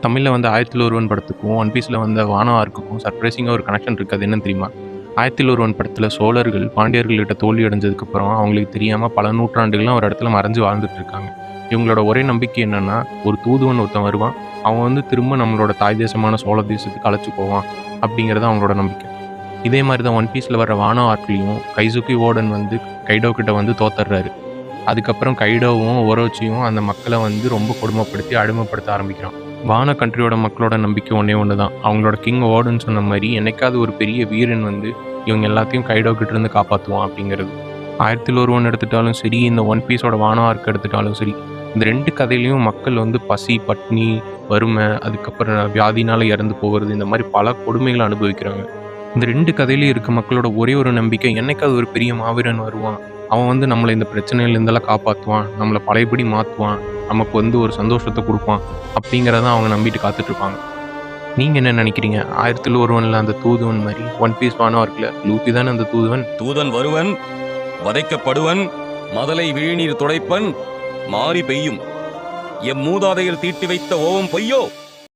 தமிழ்ல வந்து ஆயிரத்தில் ஒருவன் படத்துக்கும், ஒன் பீஸ்ல வந்த வானோ ஆர்க்குக்கும் சர்ப்ரைசிங்கா ஒரு கனெக்ஷன் இருக்கு. அது என்னன்னு தெரியுமா? ஆயிரத்தில் ஒருவன் படத்துல சோழர்கள் பாண்டியர்கள்கிட்ட தோல்வி அடைஞ்சதுக்கப்புறம், அவங்களுக்கு தெரியாம பல நூற்றாண்டுகளா ஒரு இடத்துல மறைஞ்சு வாழ்ந்துட்டு இருக்காங்க. இவங்களோட ஒரே நம்பிக்கை என்னன்னா, ஒரு தூதுவன் ஒருத்தன் வருவான். அவன் வந்து திரும்ப நம்மளோட தாய் தேசமான சோழ தேசத்துக்கு அழைச்சு போவான். அப்படிங்கிறது அவங்களோட நம்பிக்கை. இதே மாரி தான் ஒன் பீஸ்ல வர வானோ ஆர்க்லயும் கைசுகி ஓடன் வந்து கைடோ கிட்ட வந்து தோத்தர்றாரு. அதுக்கப்புறம் கைடோவும், ஒரோச்சியும் அந்த மக்கள வந்து ரொம்ப கொடுமைப்படுத்தி அடிமைப்படுத்த ஆரம்பிக்கிறான். வான கண்ட்ரியோட மக்களோட நம்பிக்கை ஒண்ணே ஒண்ணு தான். அவங்களோட கிங் ஓடுன்னு சொன்ன மாரி, என்னைக்காவது ஒரு பெரிய வீரன் வந்து இவங்க எல்லாத்தையும் கைடோ கிட்ட இருந்து காப்பாத்துவான் அப்படிங்கிறது. ஆயிரத்தில் ஒருவன் எடுத்துட்டாலும் சரி, இந்த ஒன் பீஸோட வானோ ஆர்க் எடுத்துட்டாலும் சரி, இந்த 2 கதையிலயும் மக்கள் வந்து பசி, பட்னி, வறுமை, அதுக்கப்புறம் வியாதினால இறந்து போகிறது, இந்த மாரி பல கொடுமைகள அனுபவிக்கிறாங்க. இந்த 2 கதையிலயும் இருக்க மக்களோட ஒரே ஒரு நம்பிக்கை, என்னைக்காவது ஒரு பெரிய மாவீரன் வருவான். அவன் வந்து நம்மள இந்த பிரச்சனையிலேருந்தெல்லாம் காப்பாத்துவான். நம்மள பழையபடி மாத்துவான். நமக்கு வந்து ஒரு சந்தோஷத்த குடுப்பான். அப்படிங்கிறத அவங்க நம்பிட்டு காத்துட்ருப்பாங்க. நீங்க என்ன நெனைக்கிறீங்க? 1000ல் ஒருவன்ல அந்த தூதுவன் மாரி, ஒன் பீஸ் வானோ ஆர்க்ல லூஃபி தானே அந்த தூதுவன்? தூதன் வருவன், வதைக்கப்படுவன், மதலை விழிநீர் துடைப்பன், மாரி பெய்யும். எம் மூதாதையர் தீட்டி வைத்த ஓவம் பொய்யோ?